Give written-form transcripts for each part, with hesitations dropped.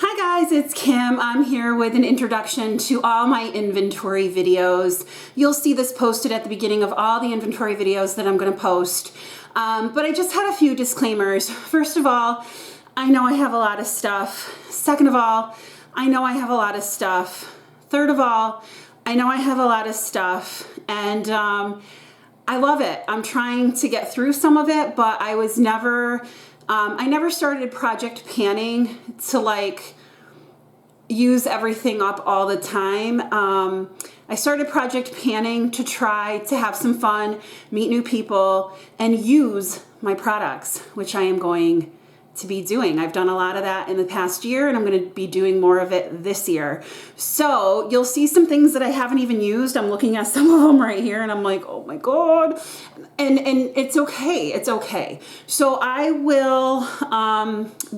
Hi guys, it's Kim. I'm here with an introduction to all my inventory videos. You'll see this posted at the beginning of all the inventory videos that I'm going to post. But I just had a few disclaimers. First of all, I know I have a lot of stuff. Second of all, I know I have a lot of stuff. Third of all, I know I have a lot of stuff. And I love it. I'm trying to get through some of it, but I was never... I never started project panning to like use everything up all the time. I started project panning to try to have some fun, meet new people, and use my products, which I am going to be doing. I've done a lot of that in the past year, and I'm going to be doing more of it this year. So you'll see some things that I haven't even used. I'm looking at some of them right here, and I'm like, oh my God. And it's okay. It's okay. So I will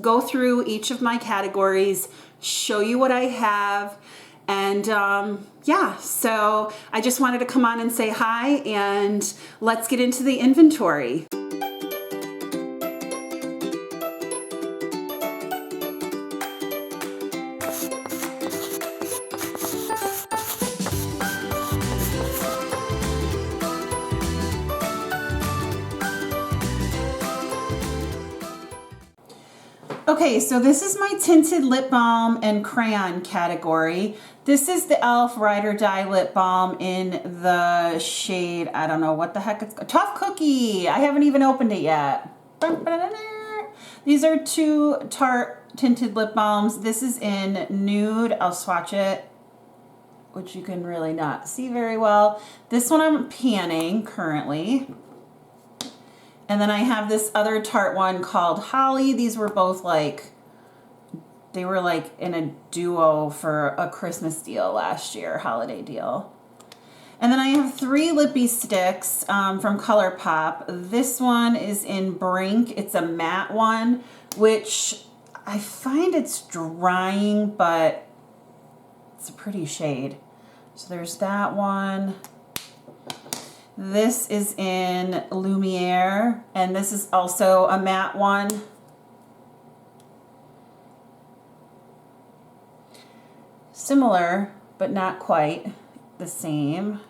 go through each of my categories, show you what I have, and yeah, so I just wanted to come on and say hi, and let's get into the inventory. Okay, so this is my tinted lip balm and crayon category. This is the e.l.f. Ride or Die lip balm in the shade, I don't know what the heck it's called. Tough Cookie. I haven't even opened it yet. These are two Tarte tinted lip balms. This is in Nude. I'll swatch it, which you can really not see very well. This one I'm panning currently. And then I have this other Tarte one called Holly. These were both like, they were like in a duo for a Christmas deal last year, holiday deal. And then I have three Lippy Sticks from ColourPop. This one is in Brink. It's a matte one, which I find it's drying, but it's a pretty shade. So there's that one. This is in Lumiere, and this is also a matte one. Similar, but not quite the same.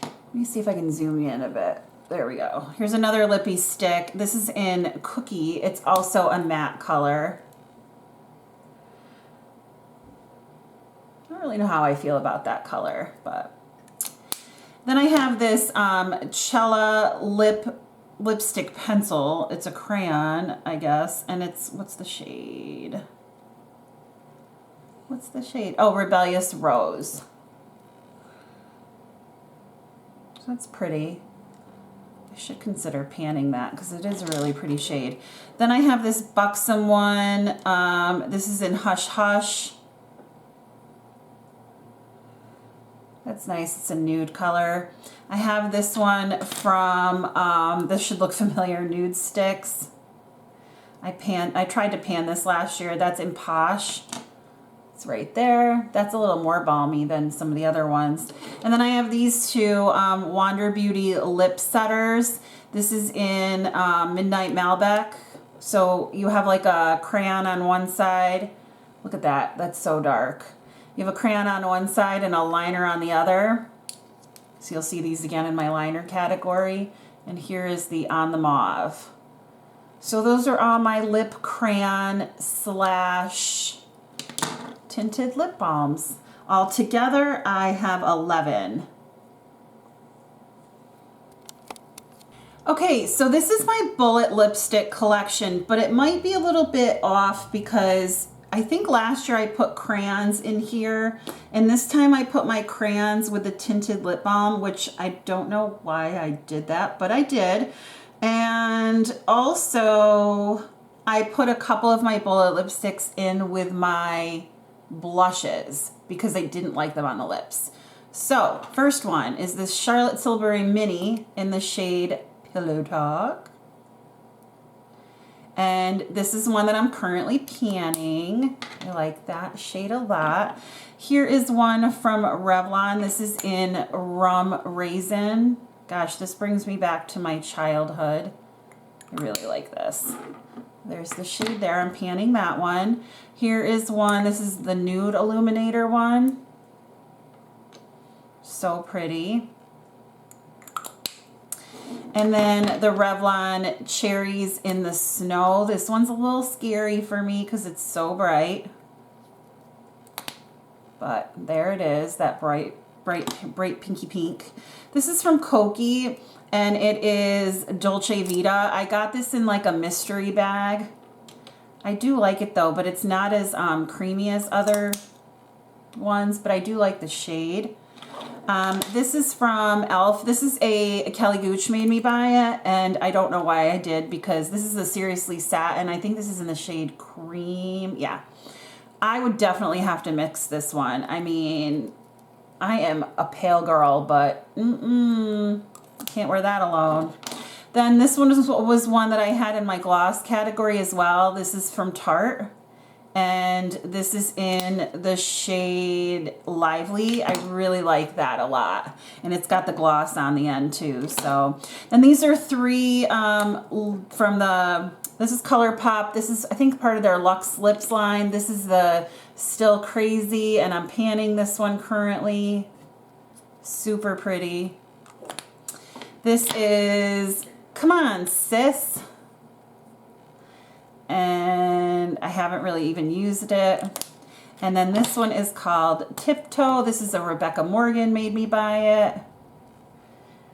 Let me see if I can zoom in a bit. There we go. Here's another Lippy Stick. This is in Cookie. It's also a matte color. I don't really know how I feel about that color, but... Then I have this Cella lipstick pencil. It's a crayon, I guess, and it's, what's the shade? What's the shade? Oh, Rebellious Rose. So that's pretty. I should consider panning that because it is a really pretty shade. Then I have this Buxom one. This is in Hush Hush. That's nice. It's a nude color. I have this one from, this should look familiar, Nude Sticks. I tried to pan this last year. That's in Posh. It's right there. That's a little more balmy than some of the other ones. And then I have these two Wander Beauty lip setters. This is in Midnight Malbec. So you have like a crayon on one side. Look at that. That's so dark. You have a crayon on one side and a liner on the other. So you'll see these again in my liner category. And here is the On the Mauve. So those are all my lip crayon slash tinted lip balms. Altogether, I have 11. Okay, so this is my bullet lipstick collection, but it might be a little bit off because I think last year I put crayons in here, and this time I put my crayons with the tinted lip balm, which I don't know why I did that, but I did. And also I put a couple of my bullet lipsticks in with my blushes because I didn't like them on the lips. So first one is this Charlotte Tilbury Mini in the shade Pillow Talk. And this is one that I'm currently panning. I like that shade a lot. Here is one from Revlon. This is in Rum Raisin. Gosh, this brings me back to my childhood. I really like this. There's the shade there. I'm panning that one. Here is one. This is the Nude Illuminator one. So pretty. And then the Revlon Cherries in the Snow. This one's a little scary for me because it's so bright. But there it is, that bright pinky pink. This is from Koki, and it is Dolce Vita. I got this in like a mystery bag. I do like it though, but it's not as creamy as other ones, but I do like the shade. This is from e.l.f. This is a Kelly Gooch made me buy it, and I don't know why I did, because this is a Seriously Satin. I think this is in the shade Cream. Yeah. I would definitely have to mix this one. I mean, I am a pale girl, but can't wear that alone. Then this one was one that I had in my gloss category as well. This is from Tarte, and this is in the shade Lively. I really like that a lot, and it's got the gloss on the end too. So, and these are three from the. This is ColourPop. This is, I think, part of their Luxe Lips line. This is the Still Crazy, and I'm panning this one currently. Super pretty. This is Come On Sis, and I haven't really even used it. And then this one is called Tiptoe. This is a Rebecca Morgan made me buy it.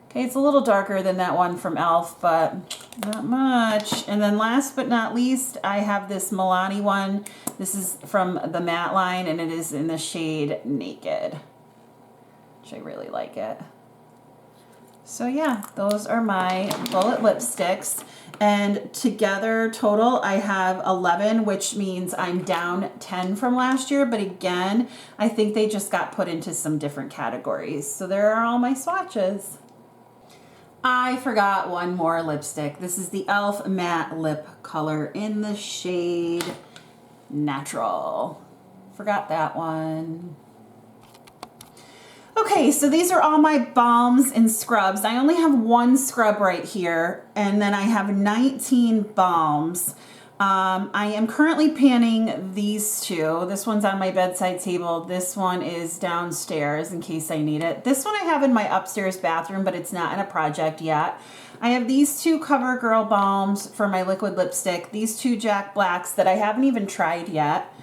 Okay, it's a little darker than that one from e.l.f., but not much. And then last but not least, I have this Milani one. This is from the matte line, and it is in the shade Naked, which I really like it. So yeah, those are my bullet lipsticks. And together, total, I have 11, which means I'm down 10 from last year. But again, I think they just got put into some different categories. So there are all my swatches. I forgot one more lipstick. This is the e.l.f. Matte Lip Color in the shade Natural. Forgot that one. Okay, so these are all my balms and scrubs. I only have one scrub right here, and then I have 19 balms. I am currently panning these two. This one's on my bedside table. This one is downstairs in case I need it. This one I have in my upstairs bathroom, but it's not in a project yet. I have these two CoverGirl balms for my liquid lipstick. These two Jack Blacks that I haven't even tried yet.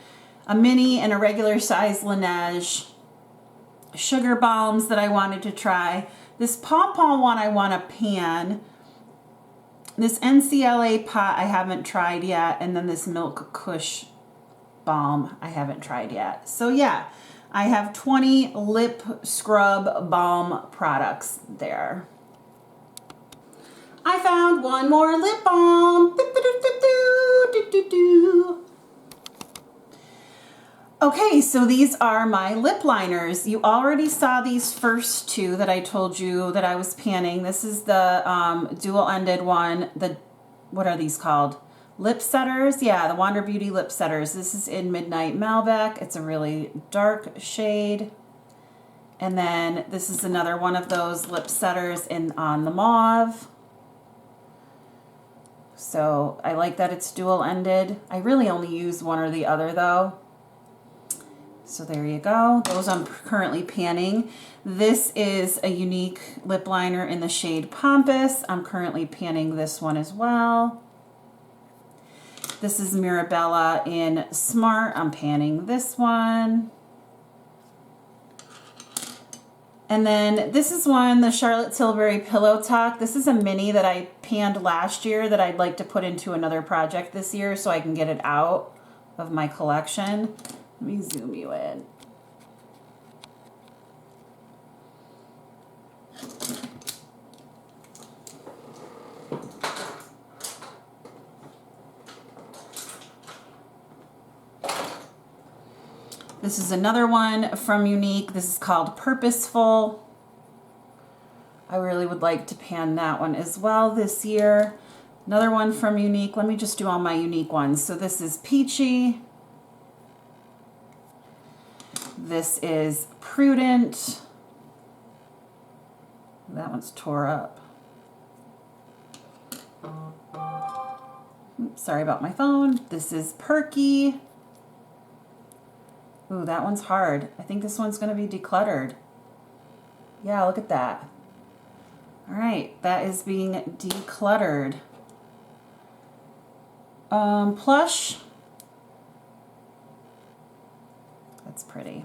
A mini and a regular size Laneige sugar balms that I wanted to try. This Pom Pom one I want to pan. This NCLA pot I haven't tried yet, and then this Milk Kush balm I haven't tried yet. So yeah, I have 20 lip scrub balm products there. I found one more lip balm. Okay, so these are my lip liners. You already saw these first two that I told you that I was panning. This is the dual-ended one. What are these called? Lip setters? Yeah, the Wander Beauty lip setters. This is in Midnight Malbec. It's a really dark shade. And then this is another one of those lip setters on the mauve. So I like that it's dual-ended. I really only use one or the other though. So there you go. Those I'm currently panning. This is a Unique lip liner in the shade Pompous. I'm currently panning this one as well. This is Mirabella in Smart. I'm panning this one. And then this is one, the Charlotte Tilbury Pillow Talk. This is a mini that I panned last year that I'd like to put into another project this year so I can get it out of my collection. Let me zoom you in. This is another one from Unique. This is called Purposeful. I really would like to pan that one as well this year. Another one from Unique. Let me just do all my Unique ones. So this is Peachy. This is Prudent. That one's tore up. Oops, sorry about my phone. This is Perky. Ooh, that one's hard. I think this one's going to be decluttered. Yeah, look at that. All right, that is being decluttered. Plush. That's pretty.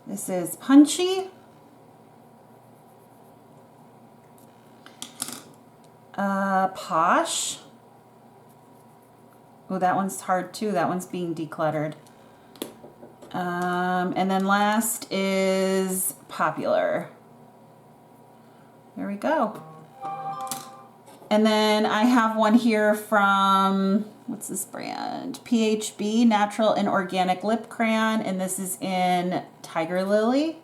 This is Punchy. Posh. Oh, that one's hard too. That one's being decluttered. And then last is Popular. There we go. And then I have one here from, what's this brand? PHB, Natural and Organic Lip Crayon. And this is in Tiger Lily.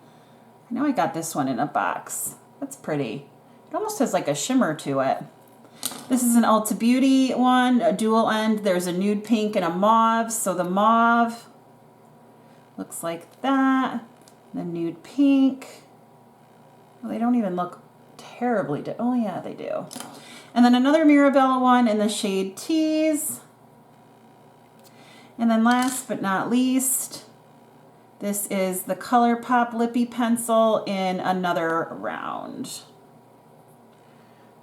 I know I got this one in a box. That's pretty. It almost has like a shimmer to it. This is an Ulta Beauty one, a dual end. There's a nude pink and a mauve. So the mauve looks like that. The nude pink. Well, they don't even look terribly, oh yeah, they do. And then another Mirabella one in the shade Tease. And then last but not least, this is the ColourPop Lippy Pencil in another round.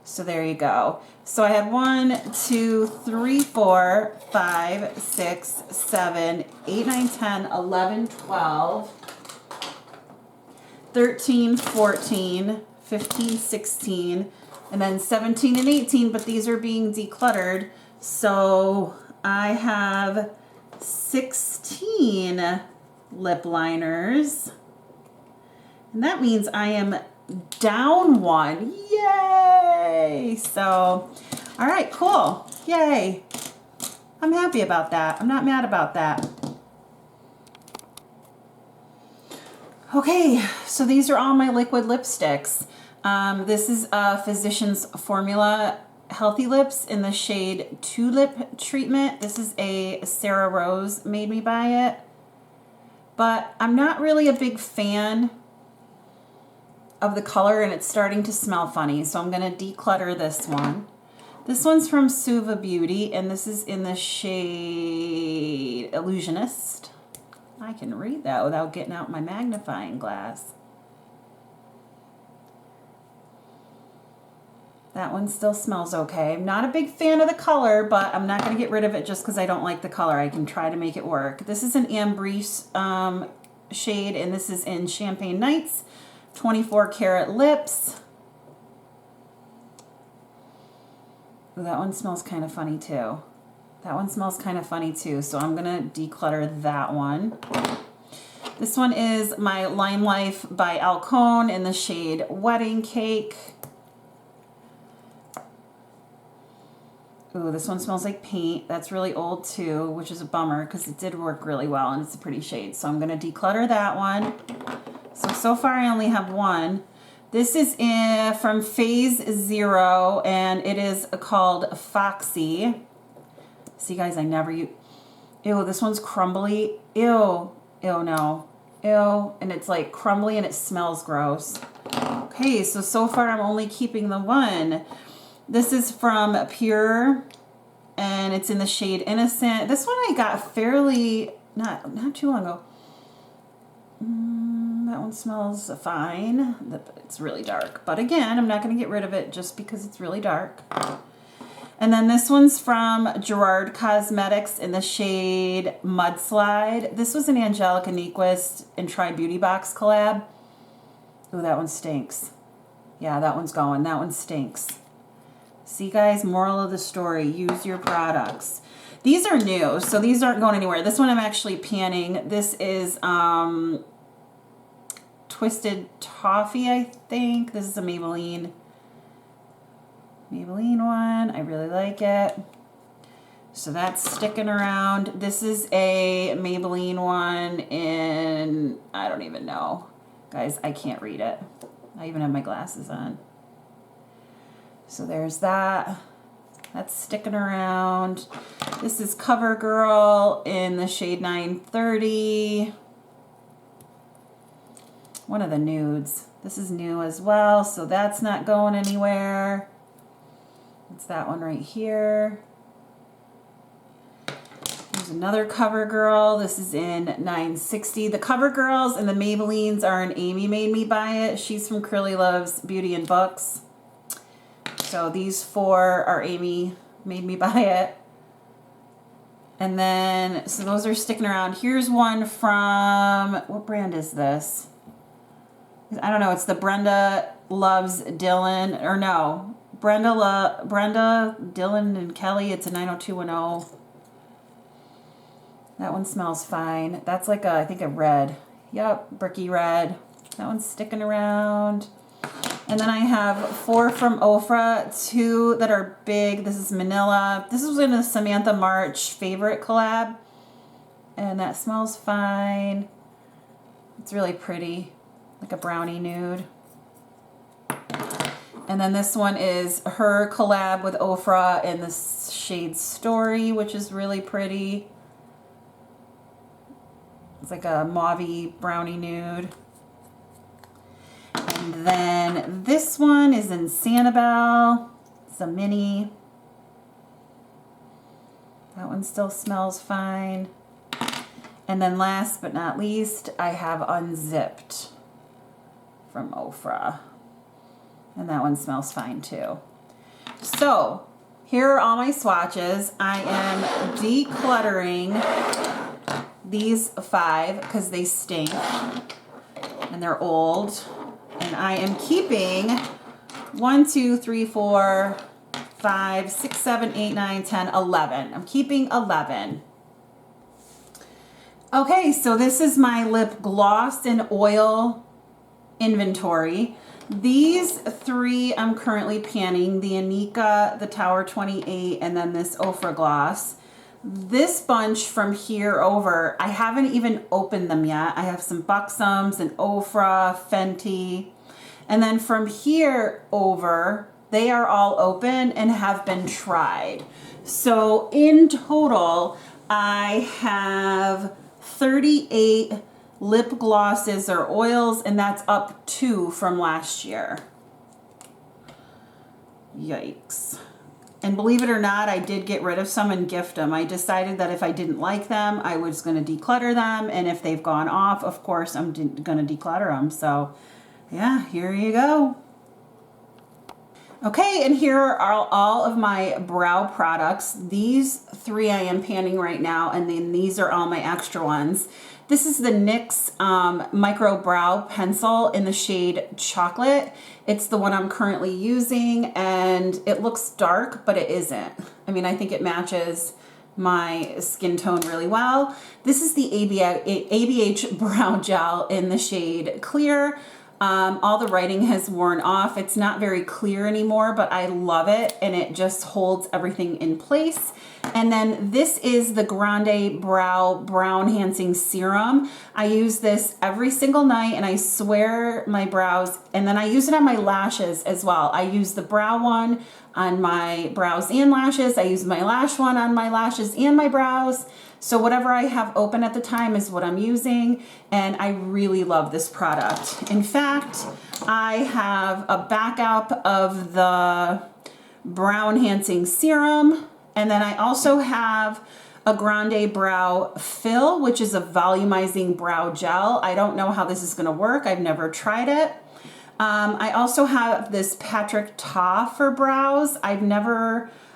So there you go. So I had 1, 2, 3, 4, 5, 6, 7, 8, 9, 10, 11, 12, 13, 14, 15, 16, and then 17 and 18, but these are being decluttered. So I have 16 lip liners. And that means I am down one. Yay! So, all right, cool. Yay. I'm happy about that. I'm not mad about that. Okay, so these are all my liquid lipsticks. This is a Physicians Formula Healthy Lips in the shade Tulip Treatment. This is a Sarah Rose made me buy it. But I'm not really a big fan of the color, and it's starting to smell funny. So I'm going to declutter this one. This one's from Suva Beauty, and this is in the shade Illusionist. I can read that without getting out my magnifying glass. That one still smells okay. I'm not a big fan of the color, but I'm not going to get rid of it just because I don't like the color. I can try to make it work. This is an Ambrose shade, and this is in Champagne Nights, 24 karat lips. Ooh, that one smells kind of funny too. That one smells kind of funny too, so I'm going to declutter that one. This one is my Lime Life by Alcone in the shade Wedding Cake. Ooh, this one smells like paint. That's really old too, which is a bummer because it did work really well and it's a pretty shade. So I'm going to declutter that one. So far I only have one. This is from Phase Zero, and it is called Foxy. See, guys, I never use... Ew, this one's crumbly. Ew. Ew, no. Ew. And it's like crumbly and it smells gross. Okay, so far I'm only keeping the one. This is from Pure, and it's in the shade Innocent. This one I got fairly, not too long ago. That one smells fine. It's really dark. But again, I'm not going to get rid of it just because it's really dark. And then this one's from Gerard Cosmetics in the shade Mudslide. This was an Angelica Nyquist and Try Beauty Box collab. Ooh, that one stinks. Yeah, that one's going. That one stinks. See, guys, moral of the story, use your products. These are new, so these aren't going anywhere. This one I'm actually panning. This is Twisted Toffee, I think. This is a Maybelline one. I really like it. So that's sticking around. This is a Maybelline one in, I don't even know. Guys, I can't read it. I even have my glasses on. So there's that. That's sticking around. This is CoverGirl in the shade 930. One of the nudes. This is new as well, so that's not going anywhere. It's that one right here. There's another CoverGirl. This is in 960. The CoverGirls and the Maybellines are an Amy made me buy it. She's from Curly Loves Beauty and Books. So these four are Amy made me buy it. And then, so those are sticking around. Here's one from, what brand is this? I don't know. It's the Brenda Loves Dylan, or no, Brenda, Dylan, and Kelly. It's a 90210. That one smells fine. That's like a, I think a red. Yep, bricky red. That one's sticking around. And then I have 4 from OFRA, 2 that are big. This is Manila. This was in a Samantha March favorite collab. And that smells fine. It's really pretty, like a brownie nude. And then this one is her collab with OFRA in the shade Story, which is really pretty. It's like a mauve-y brownie nude. And then this one is in Sanibel. It's a mini. That one still smells fine. And then last but not least, I have Unzipped from OFRA. And that one smells fine too. So here are all my swatches. I am decluttering these 5 because they stink and they're old. And I am keeping 1, 2, 3, 4, 5, 6, 7, 8, 9, 10, 11. I'm keeping 11. Okay, so this is my lip gloss and oil inventory. These 3 I'm currently panning, the Anika, the Tower 28, and then this OFRA gloss. This bunch from here over, I haven't even opened them yet. I have some Buxoms and OFRA, Fenty. And then from here over, they are all open and have been tried. So in total, I have 38 lip glosses or oils, and that's up 2 from last year. Yikes. And believe it or not, I did get rid of some and gift them. I decided that if I didn't like them, I was going to declutter them. And if they've gone off, of course, I'm going to declutter them. So yeah, here you go. Okay, and here are all of my brow products. These 3 I am panning right now, and then these are all my extra ones. This is the NYX Micro Brow Pencil in the shade Chocolate. It's the one I'm currently using, and it looks dark, but it isn't. I mean, I think it matches my skin tone really well. This is the ABH Brow Gel in the shade Clear. All the writing has worn off. It's not very clear anymore, but I love it, and it just holds everything in place. And then this is the Grande Brow Enhancing Serum. I use this every single night, and I swear my brows, and then I use it on my lashes as well. I use the brow one on my brows and lashes. I use my lash one on my lashes and my brows. So whatever I have open at the time is what I'm using, and I really love this product. In fact, I have a backup of the Brow Enhancing Serum, and then I also have a Grande Brow Fill, which is a volumizing brow gel. I don't know how this is going to work. I've never tried it. I also have this Patrick Ta for brows. I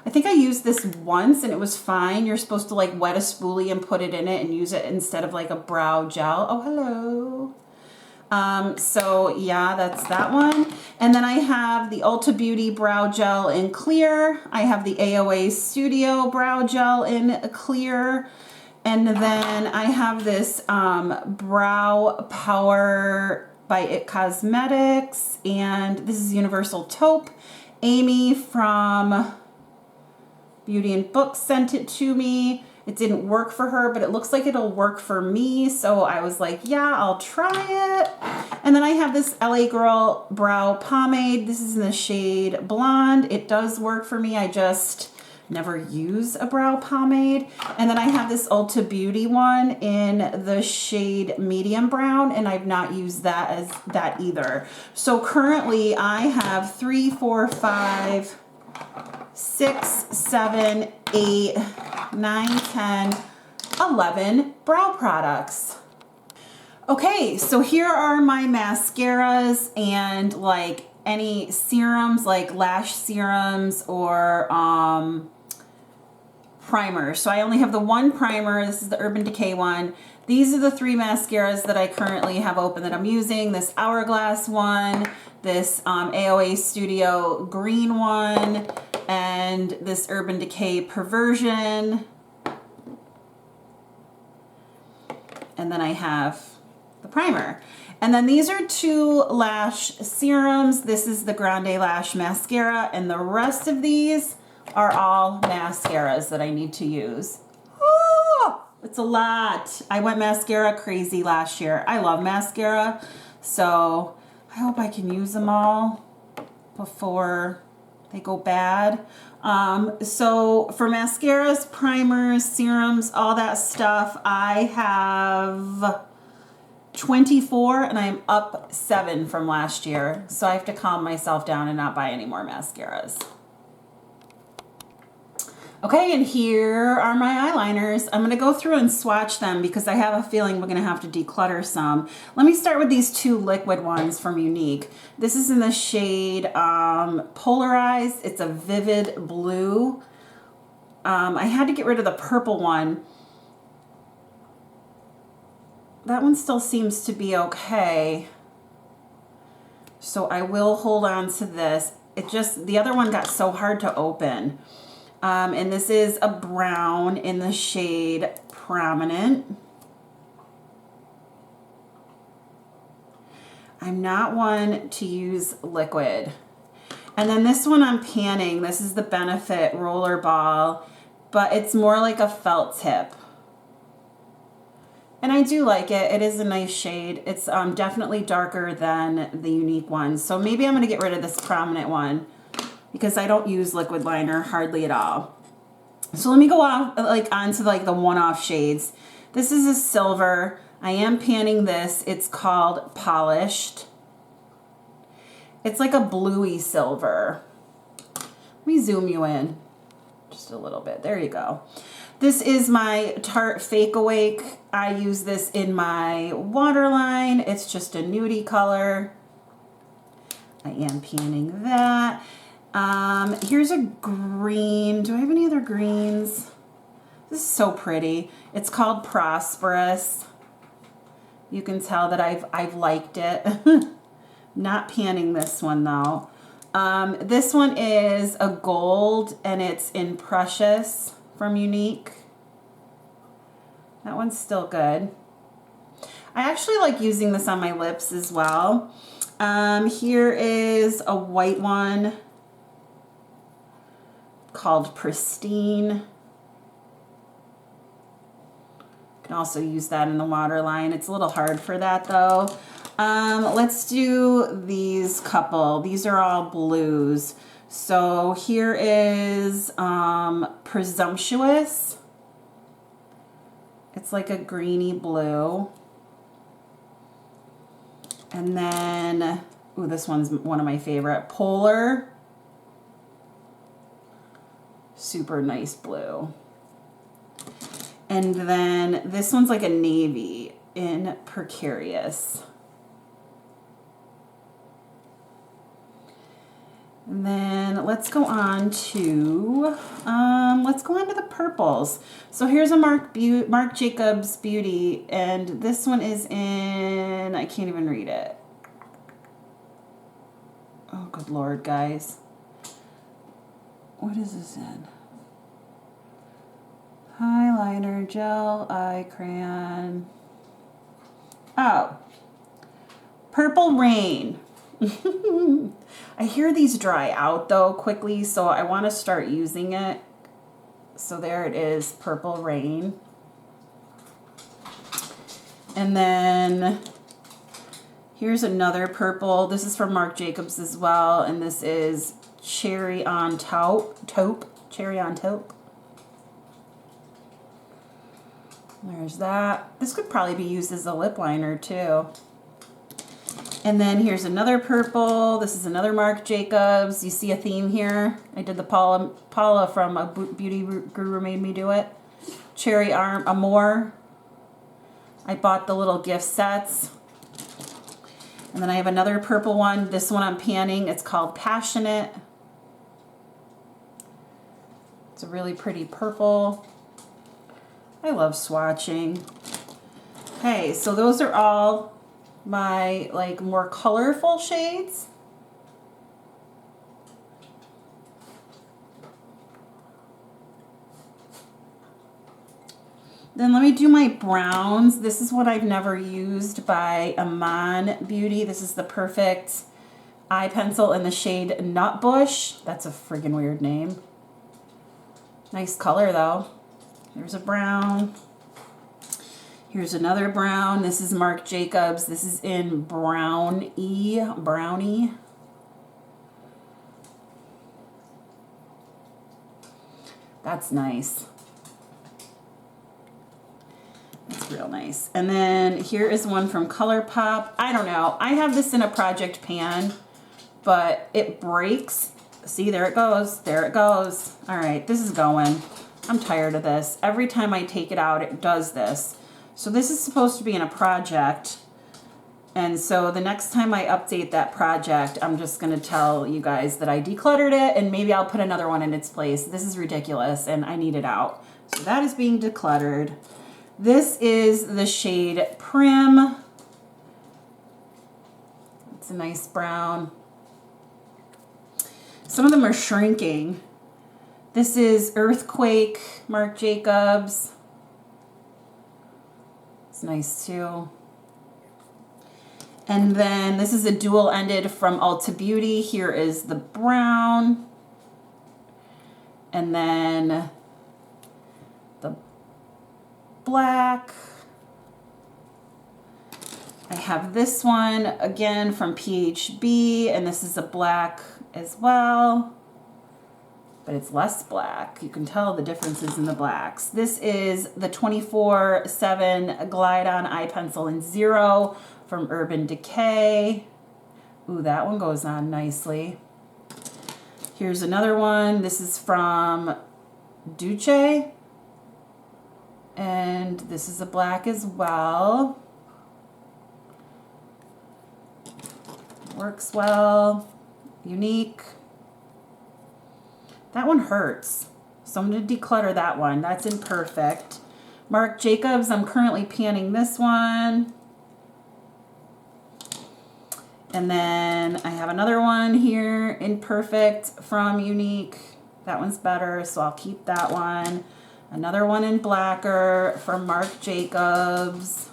think I used this once and it was fine. You're supposed to like wet a spoolie and put it in it and use it instead of like a brow gel. Oh, hello. So yeah, that's that one. And then I have the Ulta Beauty Brow Gel in Clear. I have the AOA Studio Brow Gel in Clear. And then I have this Brow Power by IT Cosmetics. And this is Universal Taupe. Amy from Beauty and Books sent it to me. It didn't work for her, but it looks like it'll work for me. So I was like, yeah, I'll try it. And then I have this LA Girl Brow Pomade. This is in the shade Blonde. It does work for me. I just never use a brow pomade. And then I have this Ulta Beauty one in the shade Medium Brown, and I've not used that as that either. So currently I have 3, 4, 5, 6, 7, 8, 9, 10, 11 brow products. Okay, so here are my mascaras and like any serums, like lash serums or primers. So I only have the one primer. This is the Urban Decay one. These are the 3 mascaras that I currently have open that I'm using. This Hourglass one, this AOA Studio green one, and this Urban Decay Perversion. And then I have the primer. And then these are 2 lash serums. This is the Grande Lash Mascara, and the rest of these are all mascaras that I need to use. Oh, it's a lot. I went mascara crazy last year. I love mascara, so I hope I can use them all before they go bad. So for mascaras, primers, serums, all that stuff, I have 24 and I'm up 7 from last year. So I have to calm myself down and not buy any more mascaras. Okay, and here are my eyeliners. I'm gonna go through and swatch them because I have a feeling we're gonna have to declutter some. Let me start with these 2 liquid ones from Unique. This is in the shade Polarized. It's a vivid blue. I had to get rid of the purple one. That one still seems to be okay. So I will hold on to this. The other one got so hard to open. And this is a brown in the shade Prominent. I'm not one to use liquid. And then this one I'm panning. This is the Benefit Rollerball, but it's more like a felt tip. And I do like it. It is a nice shade. It's definitely darker than the Unique one. So maybe I'm going to get rid of this Prominent one, because I don't use liquid liner hardly at all. So let me go off onto the one-off shades. This is a silver. I am panning this. It's called Polished. It's like a bluey silver. Let me zoom you in just a little bit. There you go. This is my Tarte Fake Awake. I use this in my waterline. It's just a nudie color. I am panning that. Here's a green. Do I have any other greens? This is so pretty. It's called Prosperous. You can tell that I've liked it. Not panning this one though. This one is a gold and it's in Precious from Unique. That one's still good. I actually like using this on my lips as well. Here is a white one called Pristine. You can also use that in the waterline. It's a little hard for that though. Let's do these couple. These are all blues. So here is Presumptuous. It's like a greeny blue. And then, ooh, this one's one of my favorite, Polar. Super nice blue. And then this one's like a navy in Precarious. And then let's go on to the purples. So here's a Marc Jacobs Beauty, and this one is in, I can't even read it. Oh, good Lord, guys. What is this in? Highlighter, gel, eye crayon. Oh, Purple Rain. I hear these dry out though quickly, so I want to start using it. So there it is, Purple Rain. And then here's another purple. This is from Marc Jacobs as well, and this is Cherry on Taupe. Cherry on Taupe. There's that. This could probably be used as a lip liner too. And then here's another purple. This is another Marc Jacobs. You see a theme here? I did the Paula from a Beauty Guru made me do it. Cherry Amour. I bought the little gift sets. And then I have another purple one. This one I'm panning. It's called Passionate. It's a really pretty purple. I love swatching. Okay, so those are all my like more colorful shades. Then let me do my browns. This is what I've never used by Iman Beauty. This is the Perfect Eye Pencil in the shade Nutbush. That's a friggin' weird name. Nice color though. Here's a brown. Here's another brown. This is Marc Jacobs. This is in Brownie. That's nice. That's real nice. And then here is one from ColourPop. I don't know. I have this in a project pan, but it breaks. See, there it goes. There it goes. All right, this is going. I'm tired of this. Every time I take it out, it does this. So this is supposed to be in a project. And so the next time I update that project, I'm just going to tell you guys that I decluttered it and maybe I'll put another one in its place. This is ridiculous and I need it out. So that is being decluttered. This is the shade Prim. It's a nice brown. Some of them are shrinking. This is Earthquake, Marc Jacobs. It's nice too. And then this is a dual-ended from Ulta Beauty. Here is the brown. And then the black. I have this one again from PHB, and this is a black as well. But it's less black. You can tell the differences in the blacks. This is the 24/7 Glide On Eye Pencil in Zero from Urban Decay. Ooh, that one goes on nicely. Here's another one. This is from Dolce. And this is a black as well. Works well. Unique. That one hurts. So I'm going to declutter that one. That's in Perfect. Marc Jacobs, I'm currently panning this one. And then I have another one here in Perfect from Unique. That one's better, so I'll keep that one. Another one in Blacker from Marc Jacobs.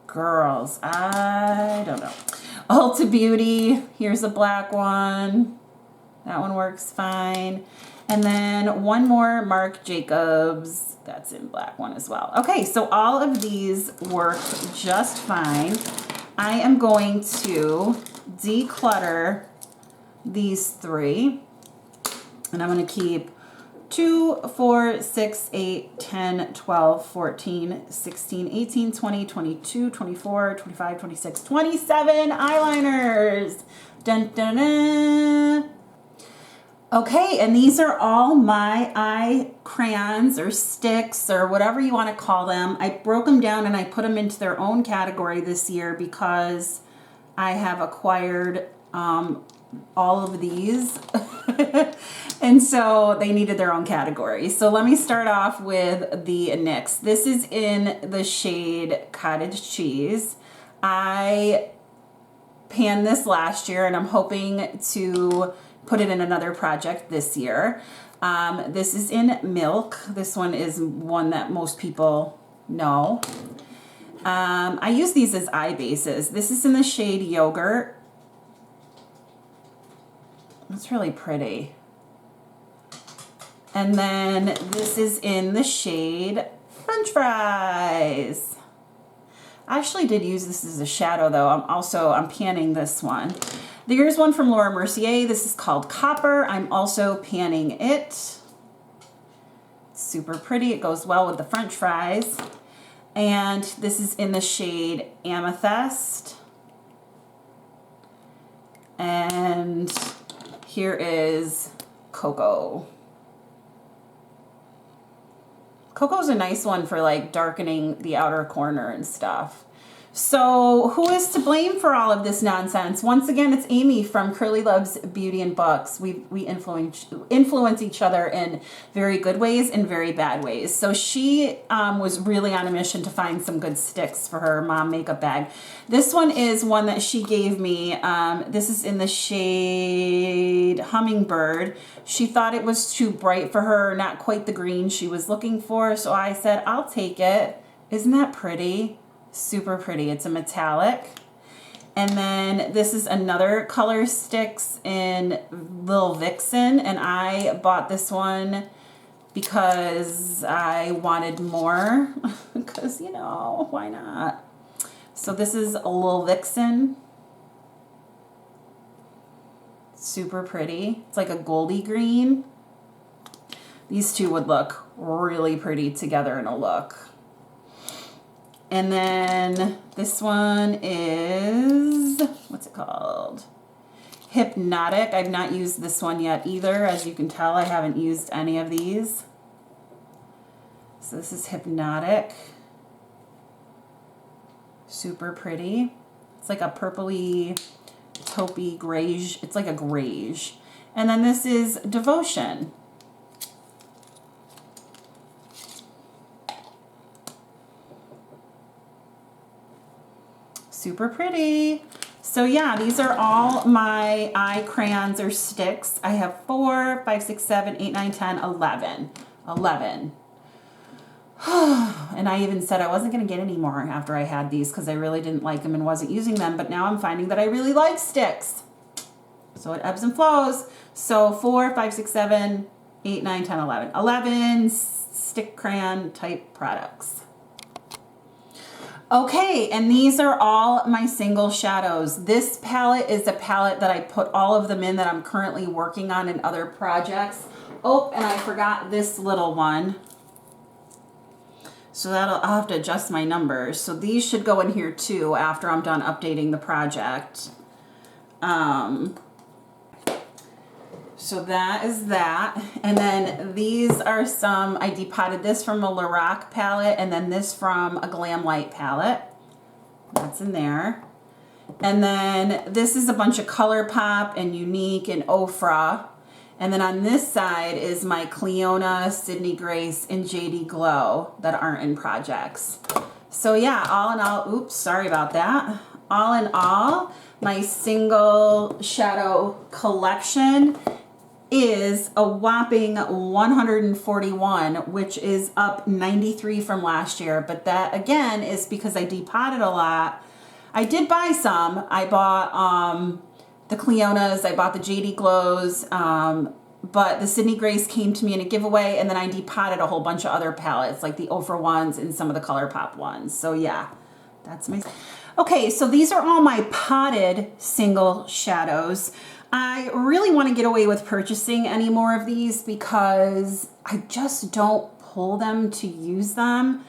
Girls, I don't know. Ulta Beauty, here's a black one. That one works fine. And then one more Marc Jacobs. That's in black one as well. Okay, so all of these work just fine. I am going to declutter these three. And I'm going to keep 2, 4, 6, 8, 10, 12, 14, 16, 18, 20, 22, 24, 25, 26, 27 eyeliners. Dun, dun, dun. Okay, and these are all my eye crayons or sticks or whatever you want to call them. I broke them down and I put them into their own category this year because I have acquired all of these. And so they needed their own category. So let me start off with the NYX. This is in the shade Cottage Cheese. I panned this last year and I'm hoping to put it in another project this year. This is in Milk. This one is one that most people know. I use these as eye bases. This is in the shade Yogurt. It's really pretty. And then this is in the shade French Fries. I actually did use this as a shadow though. I'm panning this one. Here's one from Laura Mercier. This is called Copper. I'm also panning it. Super pretty. It goes well with the French fries. And this is in the shade Amethyst. And here is Cocoa. Cocoa's a nice one for like darkening the outer corner and stuff. So who is to blame for all of this nonsense? Once again, it's Amy from Curly Loves Beauty and Books. We influence each other in very good ways and very bad ways. So she was really on a mission to find some good sticks for her mom makeup bag. This one is one that she gave me. This is in the shade Hummingbird. She thought it was too bright for her, not quite the green she was looking for. So I said, I'll take it. Isn't that pretty? Super pretty. It's a metallic. And then this is another color sticks in Lil Vixen, and I bought this one because I wanted more because, you know, why not? So this is a Lil Vixen. Super pretty. It's like a goldy green. These two would look really pretty together in a look. And then this one is, what's it called? Hypnotic. I've not used this one yet either. As you can tell, I haven't used any of these. So this is Hypnotic. Super pretty. It's like a purpley, taupey, grayish. It's like a grayish. And then this is Devotion. Super pretty. So yeah, these are all my eye crayons or sticks. I have 4, 5, 6, 7, 8, 9, 10, 11. 11. And I even said I wasn't going to get any more after I had these because I really didn't like them and wasn't using them. But now I'm finding that I really like sticks. So it ebbs and flows. So 4, 5, 6, 7, 8, 9, 10, 11. 11 stick crayon type products. Okay, and these are all my single shadows. This palette is a palette that I put all of them in that I'm currently working on in other projects. Oh, and I forgot this little one. So I'll have to adjust my numbers. So these should go in here too after I'm done updating the project. So that is that. And then these are some, I depotted this from a Lorac palette and then this from a Glam Light palette. That's in there. And then this is a bunch of ColourPop and Unique and OFRA. And then on this side is my Cleona, Sydney Grace, and JD Glow that aren't in projects. So yeah, all in all, oops, sorry about that. All in all, my single shadow collection is a whopping 141, which is up 93 from last year. But that again is because I depotted a lot. I did buy some. I bought the Cleonas, I bought the JD Glows, but the Sydney Grace came to me in a giveaway, and then I depotted a whole bunch of other palettes, like the OFRA ones and some of the ColourPop ones. So yeah, that's my... Okay, so these are all my potted single shadows. I really want to get away with purchasing any more of these because I just don't pull them to use them.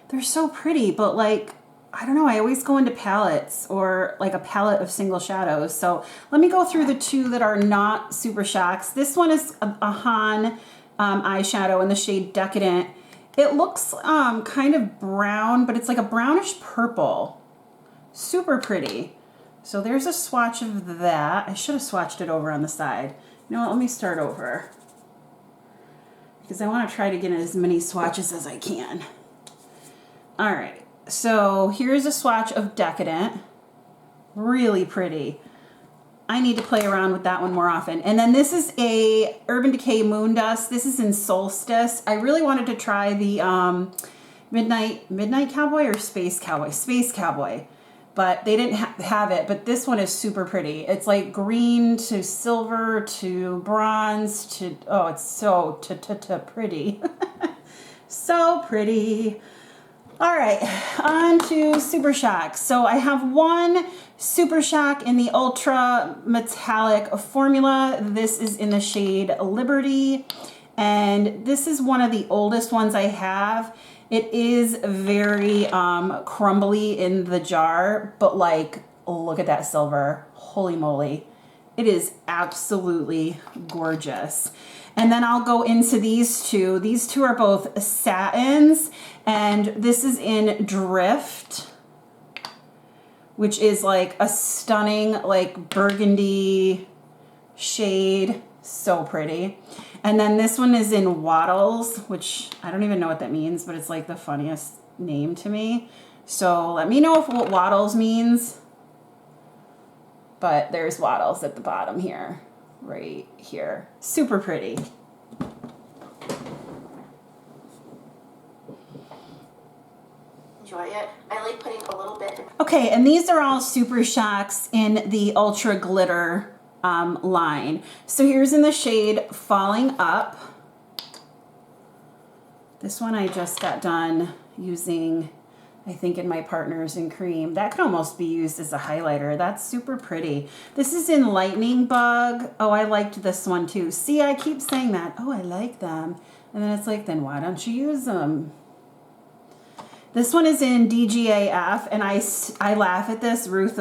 They're so pretty, but like, I don't know, I always go into palettes or like a palette of single shadows. So let me go through the two that are not Super Shocks. This one is a Han eyeshadow in the shade Decadent. It looks kind of brown, but it's like a brownish purple. Super pretty. So there's a swatch of that. I should have swatched it over on the side. You know what, let me start over because I want to try to get as many swatches as I can. All right, so here's a swatch of Decadent. Really pretty. I need to play around with that one more often. And then this is a Urban Decay Moon Dust. This is in Solstice. I really wanted to try the Midnight Cowboy or Space Cowboy? Space Cowboy. But they didn't have it, but this one is super pretty. It's like green to silver to bronze to, oh, it's so pretty. So pretty. All right, on to Super Shock. So I have one Super Shock in the Ultra Metallic formula. This is in the shade Liberty. And this is one of the oldest ones I have. It is very crumbly in the jar, but like, look at that silver. Holy moly. It is absolutely gorgeous. And then I'll go into these two. These two are both satins, and this is in Drift, which is like a stunning like burgundy shade. So pretty. And then this one is in Waddles, which I don't even know what that means, but it's like the funniest name to me. So let me know what Waddles means. But there's Waddles at the bottom here, right here. Super pretty. Enjoy it. I like putting a little bit. Okay, and these are all Super Shocks in the Ultra Glitter line. So here's in the shade Falling Up. This one I just got done using, I think, in my Partners in Cream. That could almost be used as a highlighter. That's super pretty. This is in Lightning Bug. Oh, I liked this one too. See, I keep saying that. Oh, I like them. And then it's like, then why don't you use them? This one is in DGAF, and I laugh at this. Ruth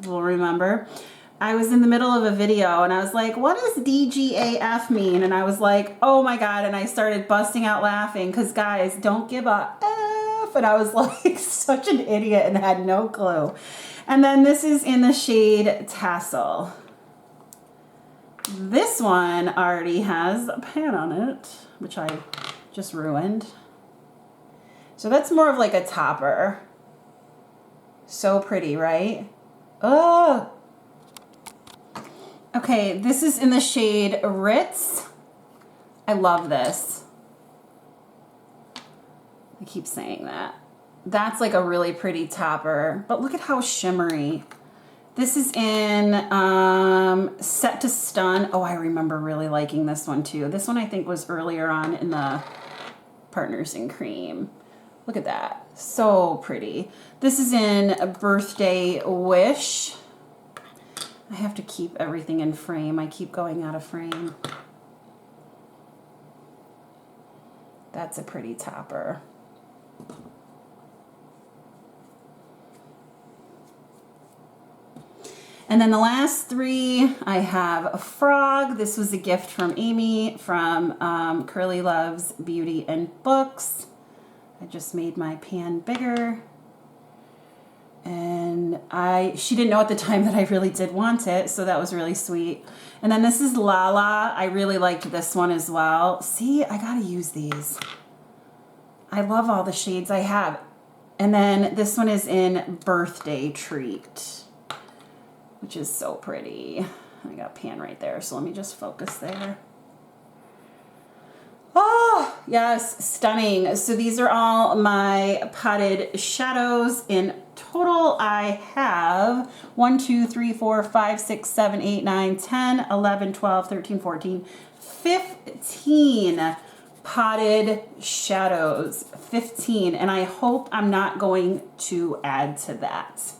will remember. I was in the middle of a video and I was like, what does DGAF mean? And I was like, oh my God. And I started busting out laughing because guys, don't give a F. And I was like such an idiot and had no clue. And then this is in the shade Tassel. This one already has a pan on it, which I just ruined. So that's more of like a topper. So pretty, right? Oh. Okay, this is in the shade Ritz. I love this. I keep saying that. That's like a really pretty topper, but look at how shimmery. This is in Set to Stun. Oh, I remember really liking this one too. This one I think was earlier on in the Partners in Cream. Look at that, so pretty. This is in Birthday Wish. I have to keep everything in frame. I keep going out of frame. That's a pretty topper. And then the last three, I have a frog. This was a gift from Amy from Curly Loves Beauty and Books. I just made my pan bigger. And she didn't know at the time that I really did want it, so that was really sweet. And then this is Lala. I really liked this one as well. See, I gotta use these. I love all the shades I have. And then this one is in Birthday Treat, which is so pretty. I got a pan right there, so let me just focus there. Oh, yes, stunning. So these are all my potted shadows. In total, I have 1, 2, 3, 4, 5, 6, 7, 8, 9, 10, 11, 12, 13, 14, 15 potted shadows. 15, and I hope I'm not going to add to that.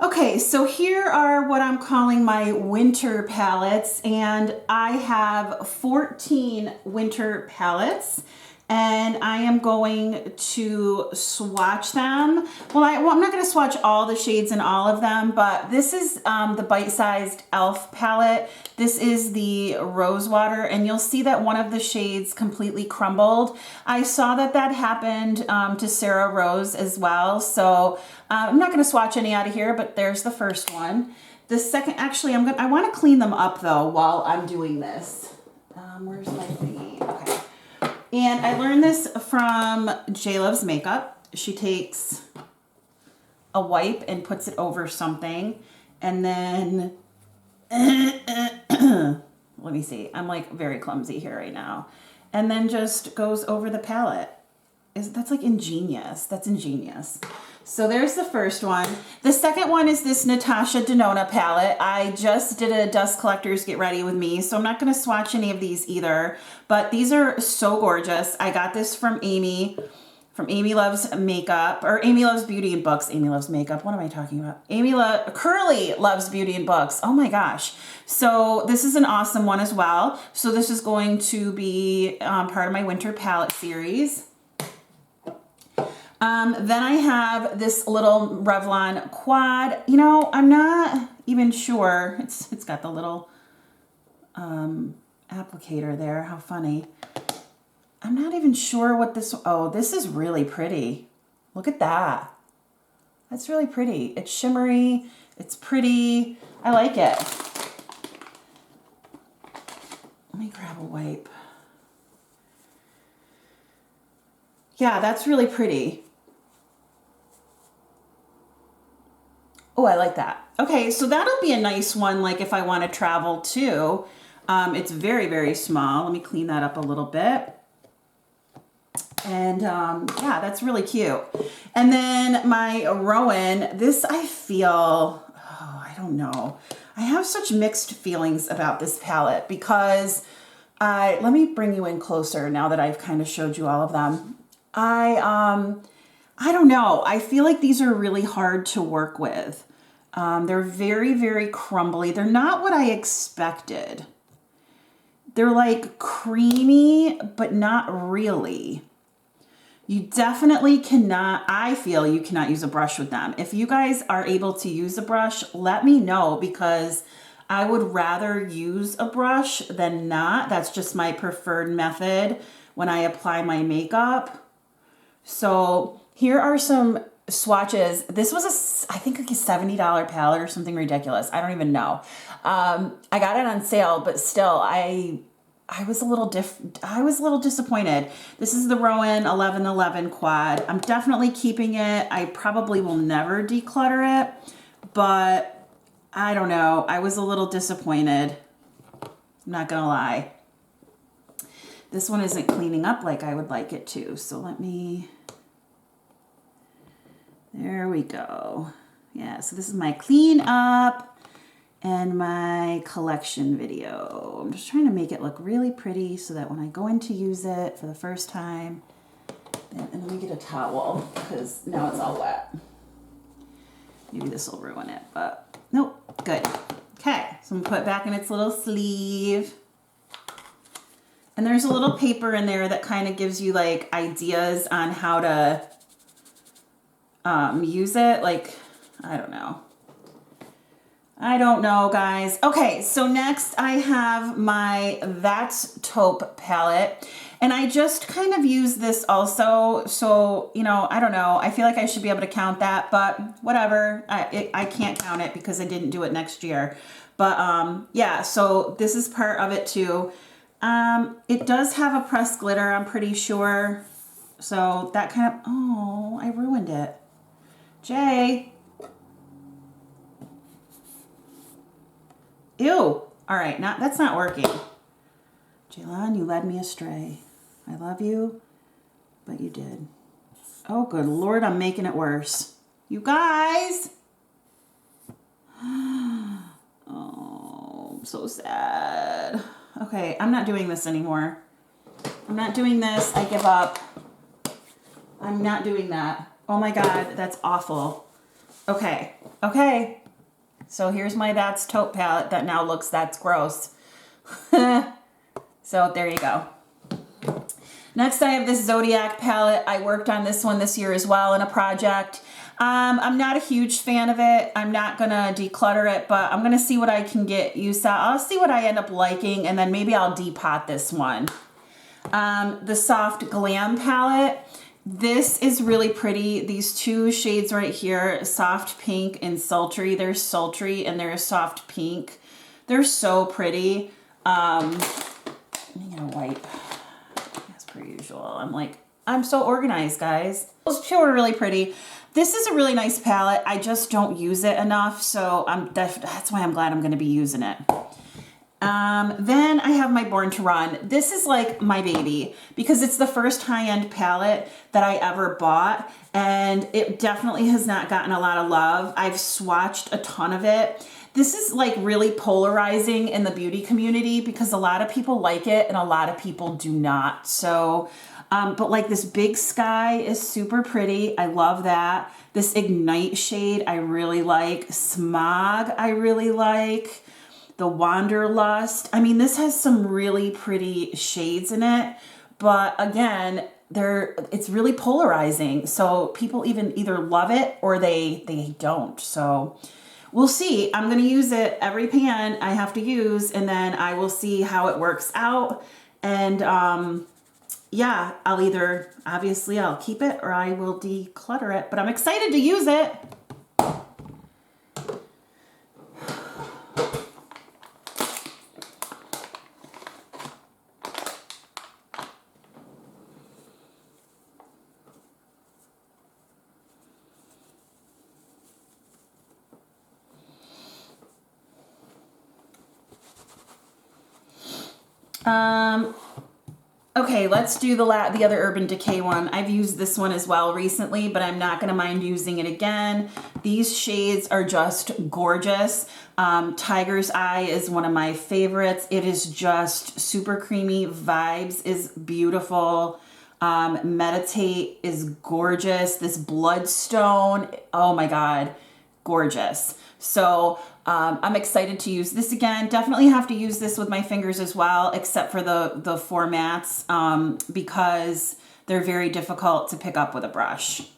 Okay, so here are what I'm calling my winter palettes, and I have 14 winter palettes, and I am going to swatch them. Well, I'm not going to swatch all the shades in all of them, but this is the bite-sized e.l.f. palette. This is the Rose Water, and you'll see that one of the shades completely crumbled. I saw that happened to Sarah Rose as well, so I'm not going to swatch any out of here, but there's the first one. The second, actually, I want to clean them up though while I'm doing this. Where's my thingy? Okay. And I learned this from J Loves Makeup. She takes a wipe and puts it over something, and then let me see. I'm like very clumsy here right now. And then just goes over the palette. That's like ingenious. That's ingenious. So there's the first one. The second one is this Natasha Denona palette. I just did a Dust Collectors Get Ready With Me, so I'm not going to swatch any of these either. But these are so gorgeous. I got this from Amy. from Amy Loves Makeup, or Amy Loves Beauty and Books. Amy Loves Makeup. What am I talking about? Curly Loves Beauty and Books. Oh my gosh. So this is an awesome one as well. So this is going to be part of my winter palette series. Then I have this little Revlon Quad. You know, I'm not even sure. It's got the little applicator there. How funny. I'm not even sure what this, oh, this is really pretty. Look at that. That's really pretty. It's shimmery. It's pretty. I like it. Let me grab a wipe. Yeah, that's really pretty. Oh, I like that. Okay, so that'll be a nice one, like if I want to travel too. It's very, very small. Let me clean that up a little bit. And yeah, that's really cute. And then my Rowan, this I feel, oh, I don't know. I have such mixed feelings about this palette because let me bring you in closer now that I've kind of showed you all of them. I don't know. I feel like these are really hard to work with. They're very, very crumbly. They're not what I expected. They're like creamy, but not really. You definitely cannot, I feel you cannot use a brush with them. If you guys are able to use a brush, let me know because I would rather use a brush than not. That's just my preferred method when I apply my makeup. So here are some swatches. This was I think like a $70 palette or something ridiculous. I don't even know. I got it on sale, but still I was a little disappointed. This is the Rowan 1111 Quad. I'm definitely keeping it. I probably will never declutter it, but I don't know. I was a little disappointed. I'm not gonna lie. This one isn't cleaning up like I would like it to. So let me, there we go. Yeah, so this is my clean up and my collection video. I'm just trying to make it look really pretty so that when I go in to use it for the first time, and let me get a towel because now it's all wet. Maybe this will ruin it, but nope, good. Okay, so I'm gonna put it back in its little sleeve. And there's a little paper in there that kind of gives you like ideas on how to use it. Like, I don't know. I don't know, guys. Okay, so next I have my That's Taupe palette. And I just kind of use this also. So, you know, I don't know. I feel like I should be able to count that, but whatever. I can't count it because I didn't do it next year. But yeah, so this is part of it too. It does have a pressed glitter, I'm pretty sure. So that kind of, oh, I ruined it. Jay. Ew. All right, that's not working. Jaylon, you led me astray. I love you, but you did. Oh, good Lord, I'm making it worse. You guys. Oh, I'm so sad. Okay, I'm not doing this anymore. I'm not doing this. I give up. I'm not doing that. Oh my God, that's awful. Okay, okay. So here's my That's Taupe palette that now looks that's gross. So there you go. Next I have this Zodiac palette. I worked on this one this year as well in a project. I'm not a huge fan of it. I'm not gonna declutter it, but I'm gonna see what I can get used to. I'll see what I end up liking and then maybe I'll depot this one. The Soft Glam palette. This is really pretty. These two shades right here, soft pink and sultry. There's sultry and there's soft pink. They're so pretty. Let me get a wipe. As per usual. I'm so organized, guys. Those two are really pretty. This is a really nice palette. I just don't use it enough, so that's why I'm glad I'm going to be using it. Then I have my Born to Run. This is like my baby because it's the first high-end palette that I ever bought and it definitely has not gotten a lot of love. I've swatched a ton of it. This is like really polarizing in the beauty community because a lot of people like it and a lot of people do not. So, but like this Big Sky is super pretty. I love that. This Ignite shade I really like. Smog I really like. The Wanderlust. I mean, this has some really pretty shades in it, but again, it's really polarizing. So people either love it or they don't. So we'll see. I'm going to use it every pan I have to use, and then I will see how it works out. And yeah, obviously I'll keep it or I will declutter it, but I'm excited to use it. Okay, let's do the other Urban Decay one. I've used this one as well recently, but I'm not gonna mind using it again. These shades are just gorgeous. Tiger's Eye is one of my favorites. It is just super creamy. Vibes is beautiful. Meditate is gorgeous. This Bloodstone, oh my God, gorgeous. So I'm excited to use this again. Definitely have to use this with my fingers as well, except for the formats, because they're very difficult to pick up with a brush.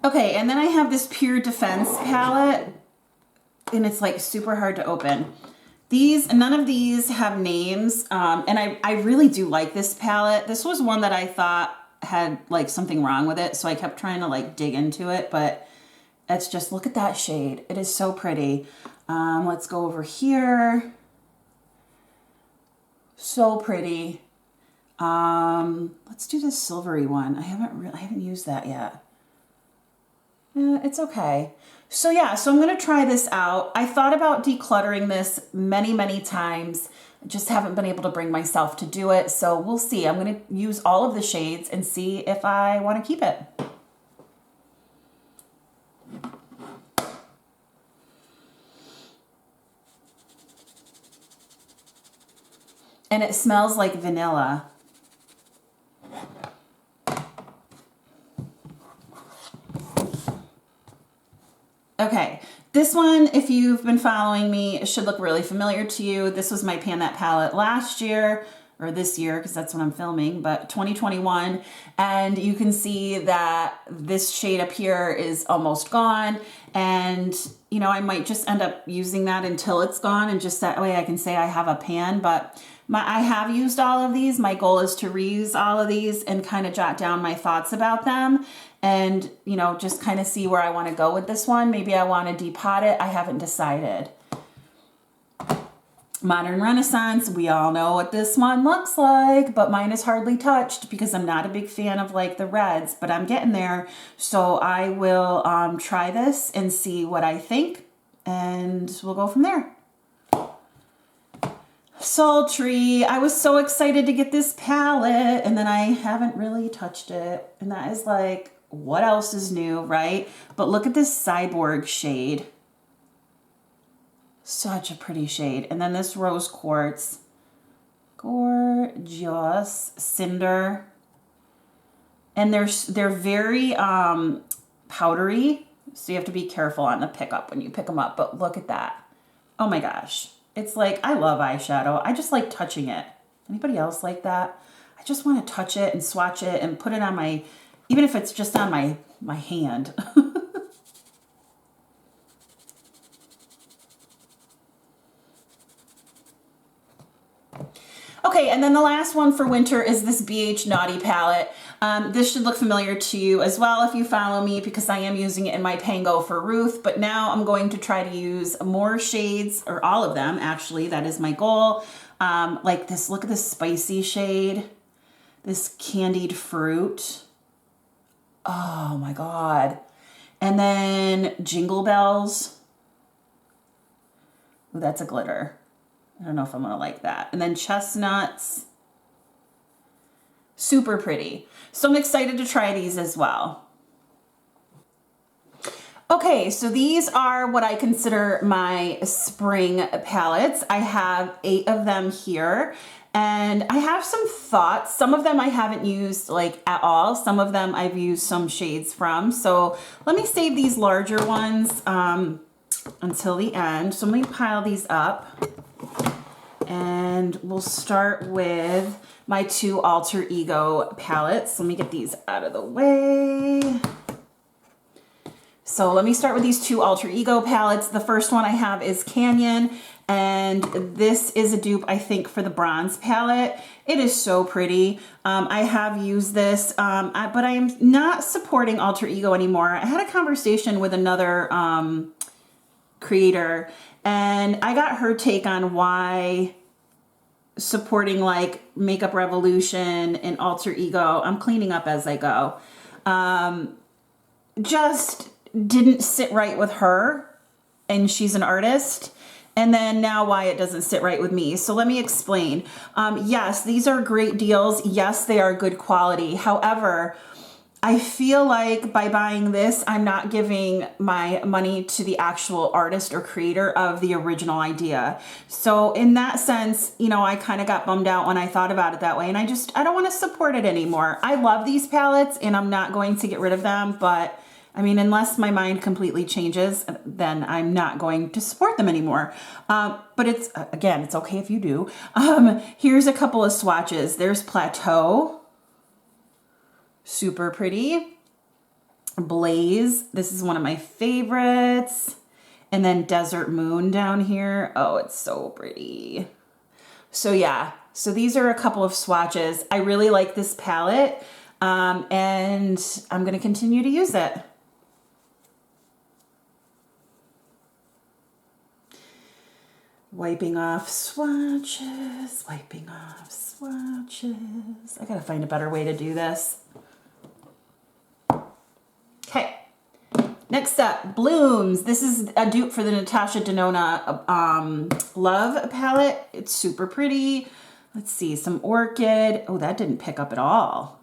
Okay, and then I have this Pure Defense palette, and it's like super hard to open. None of these have names, and I really do like this palette. This was one that I thought had like something wrong with it, so I kept trying to like dig into it, but it's just, look at that shade. It is so pretty. Let's go over here. So pretty. Let's do this silvery one. I haven't used that yet. It's okay. So yeah, so I'm going to try this out. I thought about decluttering this many, many times. I just haven't been able to bring myself to do it. So we'll see. I'm going to use all of the shades and see if I want to keep it. And it smells like vanilla. Okay, this one, if you've been following me, it should look really familiar to you. This was my Pan That palette last year, or this year, because that's when I'm filming, but 2021. And you can see that this shade up here is almost gone. And, you know, I might just end up using that until it's gone, and just that way I can say I have a pan. But I have used all of these. My goal is to reuse all of these and kind of jot down my thoughts about them. And, you know, just kind of see where I want to go with this one. Maybe I want to depot it. I haven't decided. Modern Renaissance, we all know what this one looks like, but mine is hardly touched because I'm not a big fan of like the reds, but I'm getting there. So I will try this and see what I think, and we'll go from there. Sultry, I was so excited to get this palette, and then I haven't really touched it. And that is like, what else is new, right? But look at this Cyborg shade. Such a pretty shade. And then this Rose Quartz. Gorgeous. Cinder. And they're very powdery, so you have to be careful on the pickup when you pick them up. But look at that. Oh my gosh. It's like, I love eyeshadow. I just like touching it. Anybody else like that? I just want to touch it and swatch it and put it on my, even if it's just on my hand. Okay, Okay, and then the last one for winter is this BH Naughty palette. This should look familiar to you as well if you follow me, because I am using it in my Pango for Ruth, but now I'm going to try to use more shades, or all of them actually, that is my goal. Like this, look at this spicy shade, this candied fruit. Oh my God. And then Jingle Bells. Ooh, that's a glitter. I don't know if I'm gonna like that. And then Chestnuts. Super pretty. So I'm excited to try these as well. Okay, so these are what I consider my spring palettes. I have 8 of them here, and I have some thoughts. Some of them I haven't used like at all. Some of them I've used some shades from. So let me save these larger ones until the end. So let me pile these up, and we'll start with my 2 Alter Ego palettes. Let me get these out of the way. So let me start with these 2 Alter Ego palettes. The first one I have is Canyon, and this is a dupe, I think, for the bronze palette. It is so pretty. I have used this, but I am not supporting Alter Ego anymore. I had a conversation with another creator, and I got her take on why supporting like Makeup Revolution and Alter Ego, I'm cleaning up as I go, just didn't sit right with her, and she's an artist. And then now why it doesn't sit right with me. So let me explain. Yes, these are great deals. Yes, they are good quality. However, I feel like by buying this, I'm not giving my money to the actual artist or creator of the original idea. So in that sense, you know, I kind of got bummed out when I thought about it that way, and I don't want to support it anymore. I love these palettes and I'm not going to get rid of them, but I mean, unless my mind completely changes, then I'm not going to support them anymore. But it's, again, it's okay if you do. Here's a couple of swatches. There's Plateau. Super pretty. Blaze. This is one of my favorites. And then Desert Moon down here. Oh, it's so pretty. So yeah, so these are a couple of swatches. I really like this palette, and I'm going to continue to use it. Wiping off swatches, wiping off swatches. I gotta find a better way to do this. Okay, next up, Blooms. This is a dupe for the Natasha Denona Love palette. It's super pretty. Let's see, some Orchid. Oh, that didn't pick up at all.